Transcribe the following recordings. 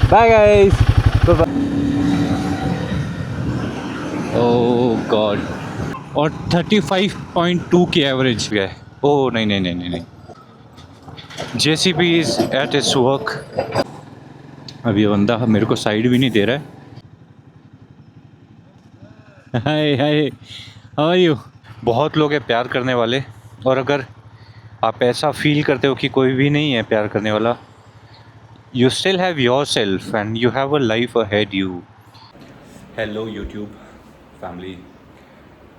Bye guys, ओह God. और 35.2 की average गए। ओह नहीं नहीं नहीं नहीं नहीं, JCB is at its work. अब ये बंदा मेरे को साइड भी नहीं दे रहा है। हाय हाय, हाउ आर यू। बहुत लोग हैं प्यार करने वाले, और अगर आप ऐसा फील करते हो कि कोई भी नहीं है प्यार करने वाला, you still have your self and you have a life ahead you. Hello YouTube family,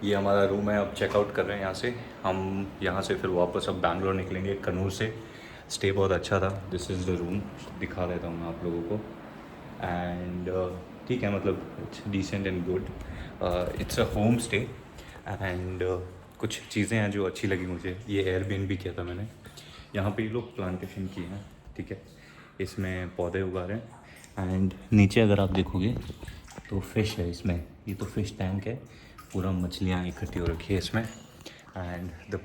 ये हमारा रूम है। अब चेकआउट कर रहे हैं यहाँ से। हम यहाँ से फिर वापस अब बैंगलोर निकलेंगे कन्नूर से। स्टे बहुत अच्छा था। दिस इज़ द रूम, दिखा देता हूँ मैं आप लोगों को। एंड ठीक है, मतलब it's decent and good. It's a home stay. And कुछ चीज़ें हैं जो अच्छी लगी मुझे। ये एयरबीएनबी किया था मैंने। यहाँ पे ये लोग प्लांटेशन किए हैं, ठीक है, इसमें पौधे उगा रहे हैं। एंड नीचे अगर आप देखोगे तो फिश है इसमें। ये तो फिश टैंक है, पूरा मछलियाँ इकट्ठी हो रखी है इसमें। एंड द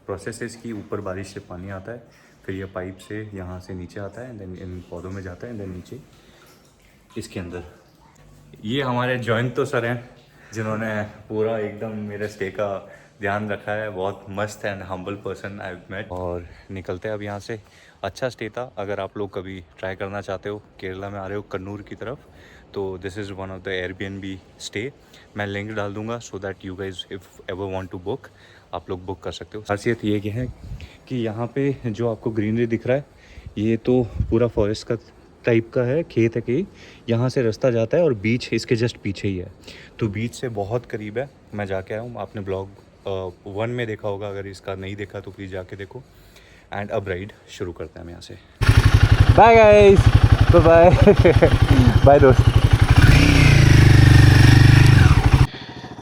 प्रोसेस इज़ कि ऊपर बारिश से पानी आता है, फिर ये पाइप से यहाँ से नीचे आता है, देन इन पौधों में जाता है, देन नीचे इसके अंदर। ये हमारे जॉइंट तो सर हैं जिन्होंने पूरा एकदम मेरे स्टे का ध्यान रखा है। बहुत मस्त and humble person I met. और निकलते हैं अब यहाँ से। अच्छा स्टे था। अगर आप लोग कभी ट्राई करना चाहते हो, केरला में आ रहे हो कन्नूर की तरफ, तो this is one of the Airbnb stay. मैं लिंक डाल दूंगा so that you guys if ever want to book, आप लोग बुक कर सकते हो। खासियत ये क्या है कि यहाँ पे जो आपको ग्रीनरी दिख रहा है, ये तो पूरा फॉरेस्ट का टाइप का है, खेत है कि यहाँ से रास्ता जाता है और बीच इसके जस्ट पीछे ही है। तो बीच से बहुत करीब है। मैं जाके आया हूँ, आपने ब्लॉग 1 में देखा होगा, अगर इसका नहीं देखा तो प्लीज़ जाके देखो। एंड अब राइड शुरू करते हैं हम यहाँ से। बाय गाइस, बाय बाय दोस्त।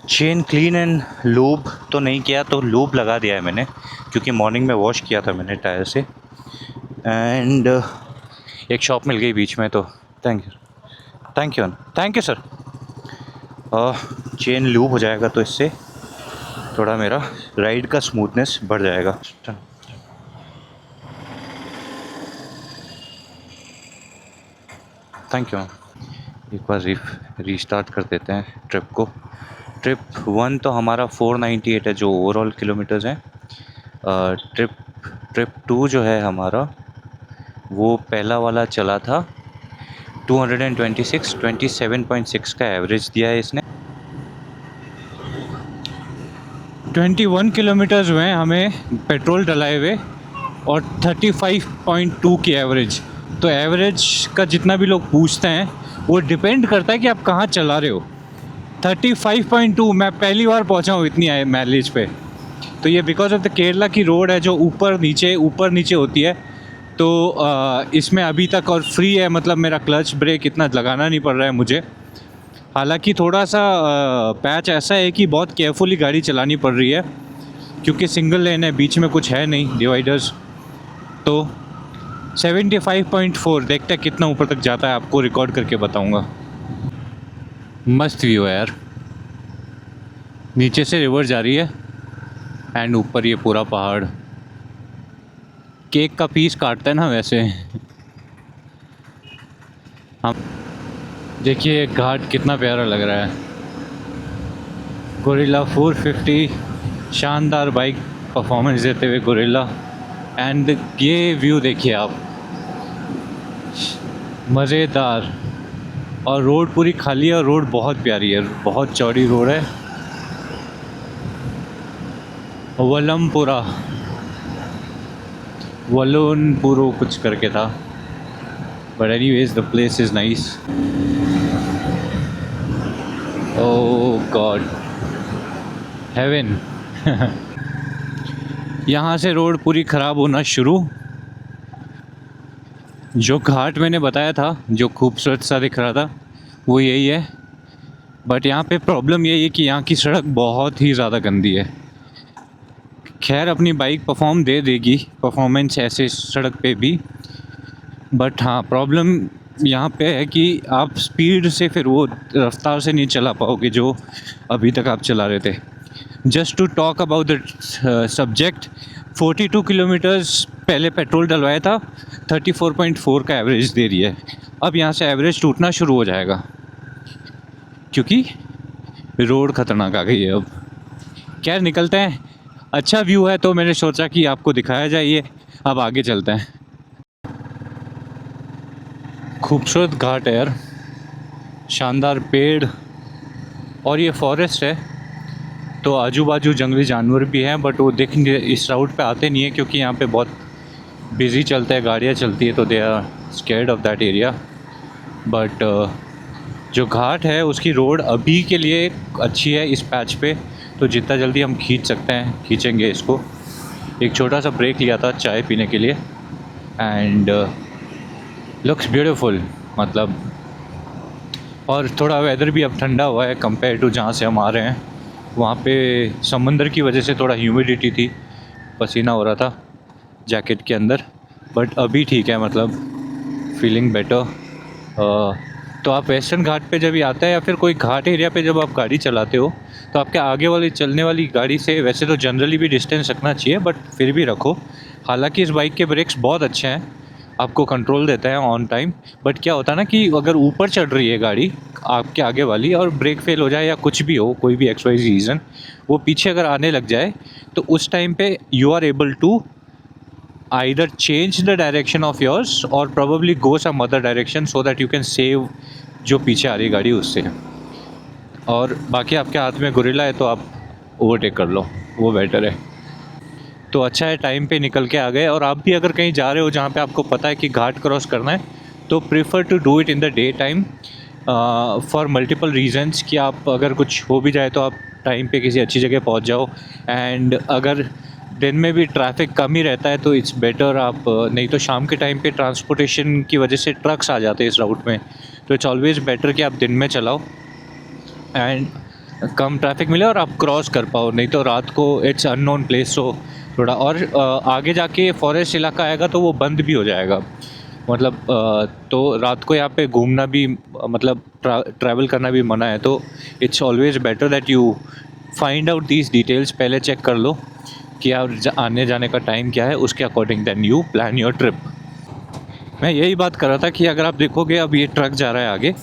चेन क्लीन एंड लूब तो नहीं किया, तो लूब लगा दिया है मैंने, क्योंकि मॉर्निंग में वॉश किया था मैंने टायर से। एंड एक शॉप मिल गई बीच में, तो thank you thank you thank you sir. Chain lube हो जाएगा तो इससे थोड़ा मेरा राइड का स्मूथनेस बढ़ जाएगा। Thank you. एक बार रीस्टार्ट कर देते हैं ट्रिप को। ट्रिप 1 तो हमारा 498 है जो ओवरऑल किलोमीटर्स हैं। ट्रिप 2 जो है हमारा, वो पहला वाला चला था 226, 27.6 का एवरेज दिया है इसने। 21 किलोमीटर्स हुए हमें पेट्रोल डलाए हुए, और 35.2 की एवरेज। तो एवरेज का जितना भी लोग पूछते हैं, वो डिपेंड करता है कि आप कहाँ चला रहे हो। 35.2 मैं पहली बार पहुँचा हूँ इतनी माइलेज पे। तो ये बिकॉज ऑफ द केरला की रोड है जो ऊपर नीचे होती है। तो इसमें अभी तक और फ्री है, मतलब मेरा क्लच ब्रेक इतना लगाना नहीं पड़ रहा है मुझे। हालांकि थोड़ा सा पैच ऐसा है कि बहुत केयरफुली गाड़ी चलानी पड़ रही है, क्योंकि सिंगल लेन है, बीच में कुछ है नहीं डिवाइडर्स। तो 75.4 देखते हैं कितना ऊपर तक जाता है, आपको रिकॉर्ड करके बताऊंगा। मस्त व्यू है यार, नीचे से रिवर जा रही है एंड ऊपर ये पूरा पहाड़। केक का पीस काटते हैं ना वैसे। हम देखिए घाट कितना प्यारा लग रहा है। गोरिल्ला 450 शानदार बाइक परफॉर्मेंस देते हुए गोरिल्ला। एंड ये व्यू देखिए आप, मज़ेदार। और रोड पूरी खाली है, और रोड बहुत प्यारी है, बहुत चौड़ी रोड है। वलनपुरो कुछ करके था, but anyways the place is nice. Oh god, heaven. यहाँ से रोड पूरी ख़राब होना शुरू। जो घाट मैंने बताया था, जो खूबसूरत सा दिख रहा था, वो यही है। बट यहाँ पे प्रॉब्लम यही है कि यहाँ की सड़क बहुत ही ज़्यादा गंदी है। खैर अपनी बाइक परफॉर्म दे देगी परफॉर्मेंस ऐसे सड़क पे भी, बट हाँ प्रॉब्लम यहाँ पे है कि आप स्पीड से फिर वो रफ्तार से नहीं चला पाओगे जो अभी तक आप चला रहे थे। Just to talk about the subject, 42 kilometres पहले पेट्रोल डलवाया था, 34.4 का एवरेज दे रही है। अब यहाँ से एवरेज टूटना शुरू हो जाएगा क्योंकि रोड खतरनाक आ गई है अब। खैर निकलते हैं, अच्छा व्यू है तो मैंने सोचा कि आपको दिखाया जाए ये। अब आगे चलते हैं। खूबसूरत घाट है यार, शानदार पेड़, और ये फॉरेस्ट है तो आजू बाजू जंगली जानवर भी हैं, बट वो देख इस राउट पे आते नहीं है क्योंकि यहाँ पे बहुत बिज़ी चलता है, गाड़ियाँ चलती है, तो they are scared of that area. But जो घाट है उसकी रोड अभी के लिए अच्छी है इस पैच पे, तो जितना जल्दी हम खींच सकते हैं खींचेंगे इसको। एक छोटा सा ब्रेक लिया था चाय पीने के लिए, एंड लुक्स ब्यूटीफुल मतलब। और थोड़ा वेदर भी अब ठंडा हुआ है कंपेयर टू जहाँ से हम आ रहे हैं। वहाँ पे समंदर की वजह से थोड़ा ह्यूमिडिटी थी, पसीना हो रहा था जैकेट के अंदर, बट अभी ठीक है मतलब फीलिंग बेटर। तो आप वेस्टर्न घाट पे जब भी आता है या फिर कोई घाट एरिया पे जब आप गाड़ी चलाते हो तो आपके आगे वाली चलने वाली गाड़ी से वैसे तो जनरली भी डिस्टेंस रखना चाहिए, बट फिर भी रखो। हालांकि इस बाइक के ब्रेक्स बहुत अच्छे हैं, आपको कंट्रोल देता है ऑन टाइम। बट क्या होता है ना कि अगर ऊपर चढ़ रही है गाड़ी आपके आगे वाली और ब्रेक फेल हो जाए या कुछ भी हो, कोई भी XYZ रीज़न, वो पीछे अगर आने लग जाए तो उस टाइम पे you are able to either change the direction of yours or probably go some other direction so that you can save जो पीछे आ रही गाड़ी उससे। और बाकी आपके हाथ में गोरिल्ला है तो आप ओवरटेक कर लो, वो बेटर है। तो अच्छा है टाइम पे निकल के आ गए। और आप भी अगर कहीं जा रहे हो जहाँ पे आपको पता है कि घाट क्रॉस करना है तो prefer to do it in the day time for multiple reasons, कि आप अगर कुछ हो भी जाए तो आप टाइम पे किसी अच्छी जगह पहुँच जाओ। एंड अगर दिन में भी ट्रैफिक कम ही रहता है तो इट्स बेटर आप नहीं तो शाम के टाइम पे ट्रांसपोर्टेशन की वजह से ट्रक्स आ जाते हैं इस राउट में, तो इट्स ऑलवेज़ बेटर कि आप दिन में चलाओ एंड कम ट्रैफिक मिले और आप क्रॉस कर पाओ। नहीं तो रात को इट्स अननोन प्लेस, सो थोड़ा और आगे जाके फॉरेस्ट इलाका आएगा तो वो बंद भी हो जाएगा। मतलब तो रात को यहाँ पे घूमना भी मतलब ट्रैवल करना भी मना है, तो it's always better that you find out these details, पहले चेक कर लो कि आप आने जाने का टाइम क्या है, उसके according then you plan your trip. मैं यही बात कर रहा था कि अगर आप देखोगे अब ये ट्रक जा रहा है आगे,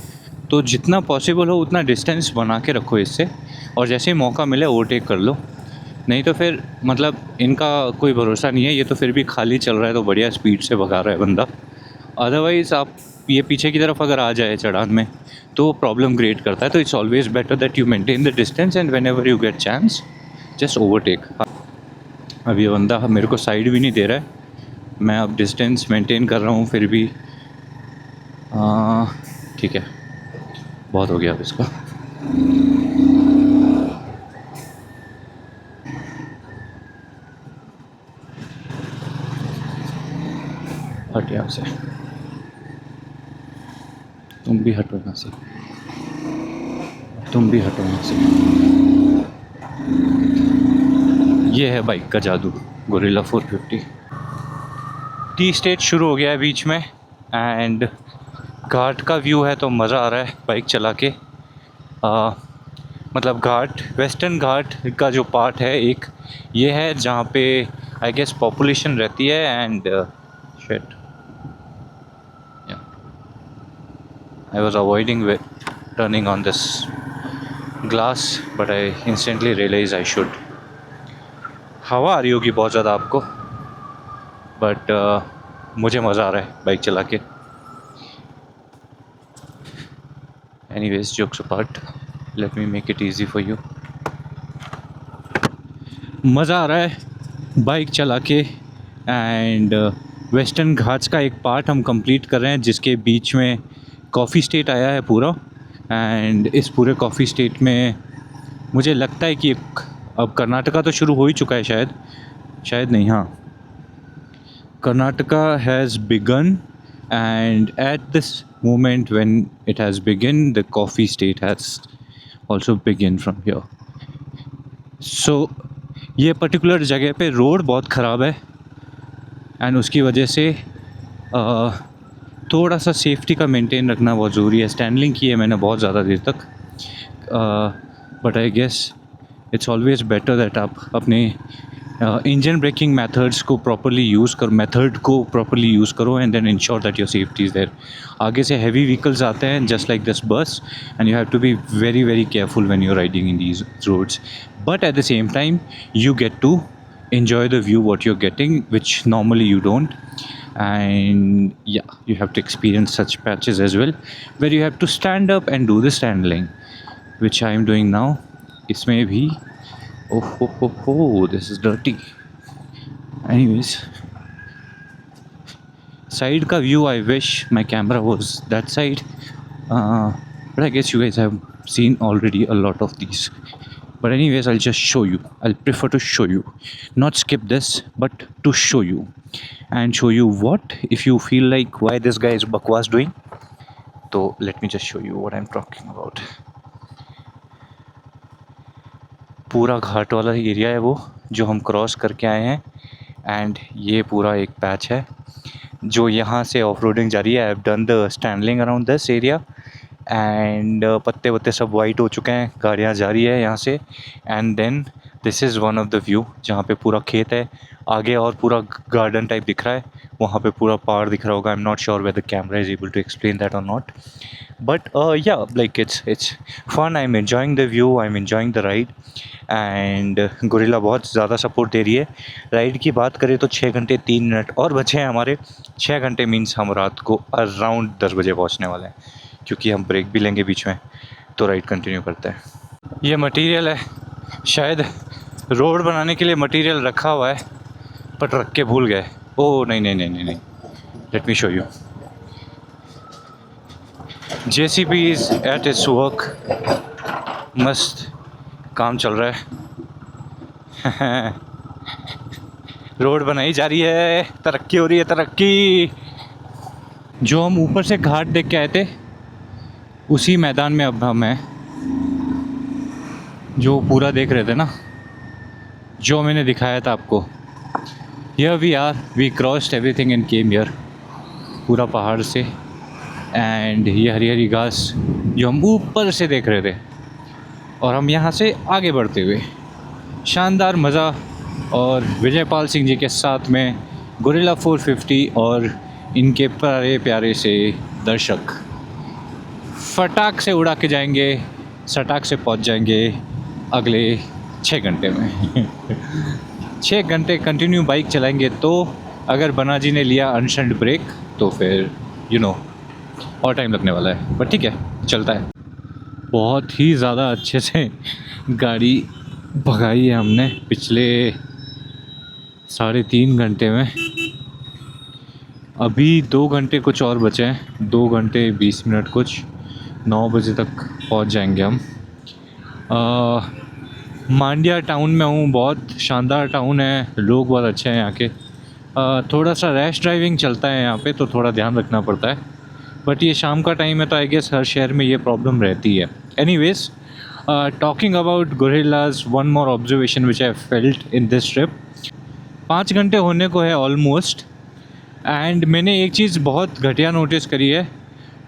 तो जितना पॉसिबल हो उतना डिस्टेंस बना के रखो इससे, और जैसे ही मौका मिले ओवरटेक कर लो। नहीं तो फिर मतलब इनका कोई भरोसा नहीं है, ये तो फिर भी खाली चल रहा है तो बढ़िया स्पीड से भगा रहा है बंदा। अदरवाइज़ आप ये पीछे की तरफ अगर आ जाए चढ़ान में तो प्रॉब्लम क्रिएट करता है। तो it's always better that you maintain the distance and when ever you get chance just overtake. अब ये बंदा मेरे को साइड भी नहीं दे रहा है, मैं अब डिस्टेंस मेंटेन कर रहा हूँ फिर भी। ठीक है, बहुत हो गया अब इसका। हट यहाँ से, तुम भी हटो यहाँ से, तुम भी हटो यहाँ से। ये है बाइक का जादू, गोरिल्ला 450। टी स्टेट शुरू हो गया है बीच में, एंड घाट का व्यू है तो मज़ा आ रहा है बाइक चला के। मतलब घाट, वेस्टर्न घाट का जो पार्ट है एक ये है जहाँ पे आई गेस पॉपुलेशन रहती है, and shit I was avoiding turning on this glass but I instantly realized I should। हवा आ रही होगी बहुत ज़्यादा आपको, बट मुझे मज़ा आ रहा है बाइक चला के। Anyways, jokes apart, let me make it easy for you। मज़ा आ रहा है बाइक चला के, एंड वेस्टर्न घाट्स का एक पार्ट हम कंप्लीट कर रहे हैं जिसके बीच में कॉफ़ी स्टेट आया है पूरा। एंड इस पूरे कॉफ़ी स्टेट में मुझे लगता है कि अब कर्नाटका तो शुरू हो ही चुका है, शायद नहीं, हाँ, Karnataka has begun, and at this moment when it has begun the coffee state has also begun from here. So ये पर्टिकुलर जगह पे रोड बहुत ख़राब है एंड उसकी वजह से थोड़ा सा सेफ्टी का मेंटेन रखना बहुत ज़रूरी है। स्टैंडलिंग की है मैंने बहुत ज़्यादा देर तक, but I guess it's always better that आप अपने इंजन ब्रेकिंग मेथड्स को प्रॉपर्ली यूज़ करो, मेथड को प्रॉपर्ली यूज़ करो and then ensure that your safety is there. आगे से हैवी व्हीकल्स आते हैं just like this bus, and you have to be very very careful when you are riding in these roads. But at the same time you get to enjoy the view what you're getting, which normally you don't. And yeah, you have to experience such patches as well where you have to stand up and do the standling, which I am doing now. Isme bhi, oh, this is dirty. Anyways, side ka view, I wish my camera was that side, but I guess you guys have seen already a lot of these. But anyways, I'll just show you. I'll prefer to show you, not skip this, but to show you. And show you what, if you feel like why this guy is bakwas doing, so let me just show you what I'm talking about. पूरा घाट वाला area है वो जो हम cross करके आए हैं, and ये पूरा एक पैच है जो यहाँ से ऑफ रोडिंग जा रही है. आई हैव डन द स्टैंडलिंग अराउंड दिस एरिया, एंड पत्ते वत्ते सब वाइट हो चुके हैं, गाड़ियाँ जा रही है यहाँ से. And then this is one of the view जहाँ पे पूरा खेत है आगे और पूरा गार्डन टाइप दिख रहा है. वहाँ पे पूरा पहाड़ दिख रहा होगा. I am not sure whether the camera is able to explain that और नॉट, बट या like it's fun. I am enjoying the view, I am enjoying the ride, and Guerrilla बहुत ज़्यादा सपोर्ट दे रही है. राइड की बात करें तो 6 घंटे 3 मिनट और बचे हैं हमारे. 6 घंटे मीन्स हम रात को अराउंड 10 बजे पहुँचने वाले हैं, क्योंकि हम ब्रेक भी लेंगे बीच में, तो राइड कंटिन्यू करते हैं. ये मटेरियल है, शायद रोड बनाने के लिए मटेरियल रखा हुआ है बट रख के भूल गए. ओह नहीं, let me show you. JCB is at its work. मस्त काम चल रहा है. रोड बनाई जा रही है, तरक्की हो रही है, तरक्की. जो हम ऊपर से घाट देख के आए थे उसी मैदान में अब हम हैं, जो पूरा देख रहे थे ना, जो मैंने दिखाया था आपको. Here we are, we crossed everything and came here. पूरा पहाड़ से, एंड ये हरी हरी घास जो हम ऊपर से देख रहे थे, और हम यहाँ से आगे बढ़ते हुए शानदार मज़ा. और विजयपाल सिंह जी के साथ में गोरिल्ला 450 और इनके प्यारे प्यारे से दर्शक फटाक से उड़ा के जाएंगे, सटाक से पहुँच जाएंगे अगले 6 घंटे में. 6 घंटे कंटिन्यू बाइक चलाएंगे, तो अगर बना जी ने लिया अनशंट ब्रेक तो फिर और टाइम लगने वाला है, बट ठीक है, चलता है. बहुत ही ज़्यादा अच्छे से गाड़ी भगाई है हमने पिछले 3.5 घंटे में. अभी 2 घंटे कुछ और बचे हैं, 2 घंटे 20 मिनट कुछ. 9 बजे तक पहुंच जाएंगे हम. मांड्या टाउन में हूँ, बहुत शानदार टाउन है, लोग बहुत अच्छे हैं यहाँ के. थोड़ा सा रैश ड्राइविंग चलता है यहाँ पे, तो थोड़ा ध्यान रखना पड़ता है, बट ये शाम का टाइम है तो आई गेस हर शहर में ये प्रॉब्लम रहती है. Anyways, talking about gorillas, one more observation which I felt in this trip. 5 घंटे होने को है ऑलमोस्ट, एंड मैंने एक चीज़ बहुत घटिया नोटिस करी है,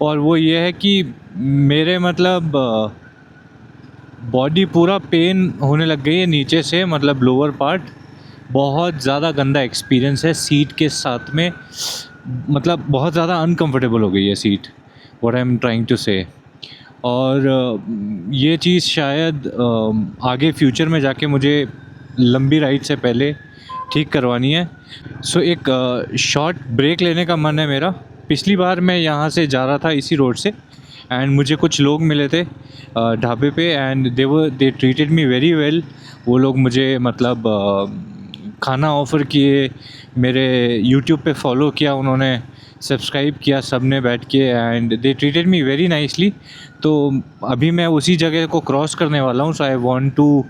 और वो ये है कि मेरे मतलब बॉडी पूरा पेन होने लग गई है नीचे से, मतलब लोअर पार्ट. बहुत ज़्यादा गंदा एक्सपीरियंस है सीट के साथ में, मतलब बहुत ज़्यादा अनकंफर्टेबल हो गई है seat, what I am trying to say. और ये चीज़ शायद आगे फ्यूचर में जाके मुझे लंबी राइड से पहले ठीक करवानी है. सो एक शॉर्ट ब्रेक लेने का मन है मेरा. पिछली बार मैं यहाँ से जा रहा था इसी रोड से, एंड मुझे कुछ लोग मिले थे ढाबे पे, and they treated me very well. वो लोग मुझे मतलब खाना ऑफ़र किए, मेरे यूट्यूब पे फॉलो किया उन्होंने, सब्सक्राइब किया सब ने बैठ के, and they treated me very nicely. तो अभी मैं उसी जगह को क्रॉस करने वाला हूँ. So I want to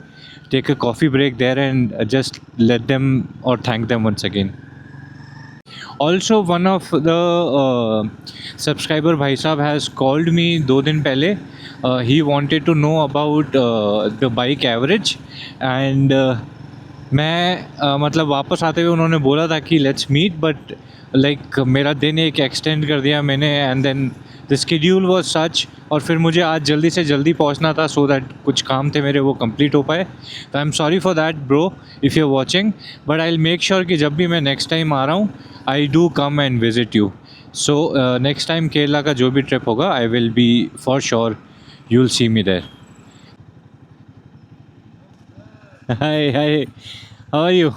take a coffee break there and just let them और thank them once again. Also, one of the subscriber भाई साहब has called me 2 दिन पहले. He wanted to know about the bike average, and मैं मतलब वापस आते हुए उन्होंने बोला था कि लेट्स मीट, बट लाइक मेरा दिन एक एक्सटेंड कर दिया मैंने, and then the schedule was such, और फिर मुझे आज जल्दी से जल्दी पहुंचना था सो दैट कुछ काम थे मेरे वो कंप्लीट हो पाए। तो I am sorry for that bro if you are watching, but I will make sure कि जब भी मैं नेक्स्ट टाइम आ रहा हूँ I do come and visit you. So next time Kerala का जो भी ट्रिप होगा I will be for sure, you will see me there. Hi hi, how are you?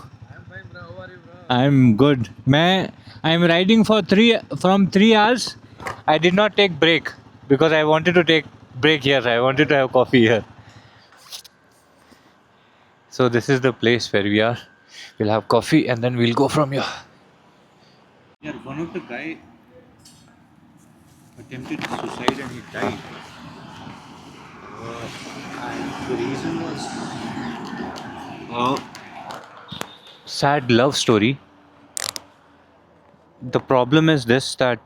I am good. मैं I am riding for 3 hours. I did not take break because I wanted to take break here. I wanted to have coffee here. So this is the place where we are. We'll have coffee and then we'll go from here. Yeah, one of the guy attempted suicide and he died. And the reason was a sad love story. The problem is this that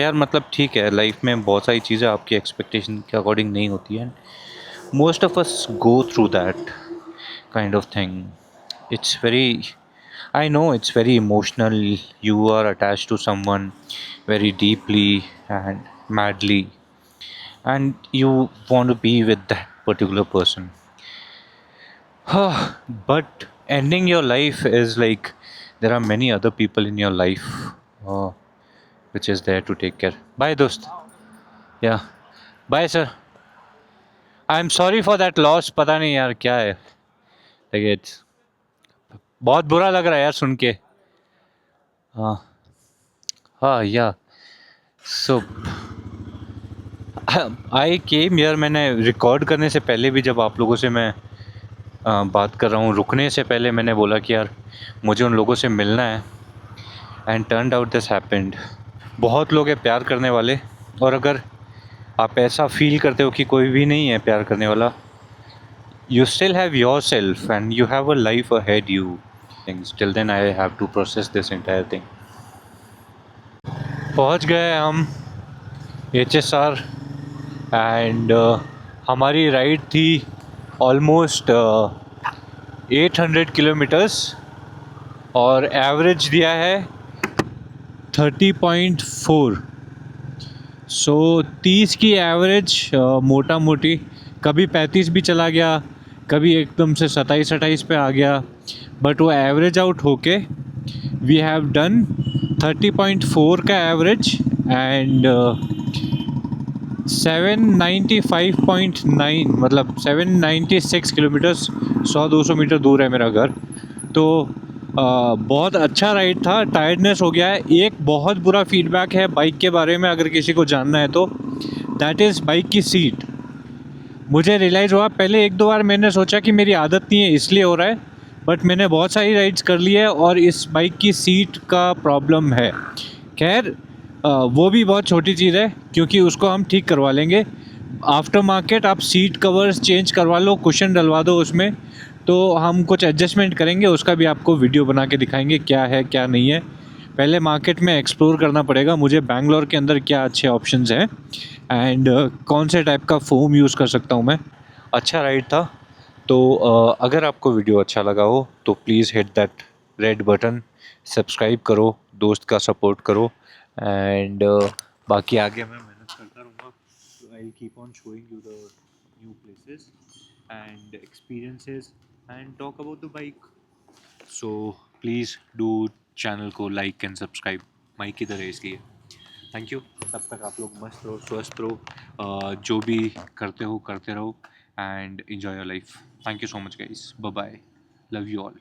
यार मतलब ठीक है, life में बहुत सारी चीज़ें आपकी expectation के अकॉर्डिंग नहीं होती हैं। Most of us go through that kind of thing. It's very, I know it's very emotional. You are attached to someone very deeply and madly, and you want to be with that particular person. But ending your life is like there are many other people in your life uh, which is there to take care. Bye, dost. Yeah. Bye, sir. I am sorry for that loss. पता नहीं यार क्या है, देखिए बहुत बुरा लग रहा है यार सुन के। हाँ हाँ या सो आई केम हियर। मैंने रिकॉर्ड करने से पहले भी जब आप लोगों से मैं बात कर रहा हूँ, रुकने से पहले मैंने बोला कि यार मुझे उन लोगों से मिलना है, and turned out this happened. बहुत लोग हैं प्यार करने वाले, और अगर आप ऐसा फील करते हो कि कोई भी नहीं है प्यार करने वाला, you still have yourself and you have a life ahead you things till then I have to process this entire thing. पहुंच गए हम HSR एंड हमारी राइड थी ऑलमोस्ट 800 किलोमीटर्स और एवरेज दिया है 30.4। सो 30 की एवरेज मोटा मोटी, कभी 35 भी चला गया, कभी एकदम से 27-28 पे आ गया, बट वो एवरेज आउट होके वी हैव डन 30.4 का एवरेज एंड 795.9, मतलब 796 किलोमीटर्स, 100-200 मीटर दूर है मेरा घर। तो बहुत अच्छा राइड था। टायर्डनेस हो गया है। एक बहुत बुरा फीडबैक है बाइक के बारे में अगर किसी को जानना है तो, दैट इज़ बाइक की सीट। मुझे रियलाइज़ हुआ, पहले 1-2 बार मैंने सोचा कि मेरी आदत नहीं है इसलिए हो रहा है, बट मैंने बहुत सारी राइड्स कर ली है और इस बाइक की सीट का प्रॉब्लम है। खैर वो भी बहुत छोटी चीज़ है क्योंकि उसको हम ठीक करवा लेंगे। आफ्टर मार्केट आप सीट कवर्स चेंज करवा लो, कुशन डलवा दो उसमें, तो हम कुछ एडजस्टमेंट करेंगे, उसका भी आपको वीडियो बना के दिखाएंगे क्या है क्या नहीं है। पहले मार्केट में एक्सप्लोर करना पड़ेगा मुझे, बैंगलोर के अंदर क्या अच्छे ऑप्शंस हैं एंड कौन से टाइप का फ़ोम यूज़ कर सकता हूँ मैं। अच्छा राइड था। तो अगर आपको वीडियो अच्छा लगा हो तो please hit that red button, subscribe करो, दोस्त का सपोर्ट करो, एंड बाकी आगे मैं मेहनत करता रहूँगा। I will keep on showing you the new places and experiences and talk about the bike. So please do channel को लाइक एंड सब्सक्राइब। माइक इधर है इसलिए। Thank you. तब तक आप लोग मस्त रहो, स्वस्थ रहो, जो भी करते हो करते रहो, and enjoy your life. Thank you so much guys. Bye bye. Love you all.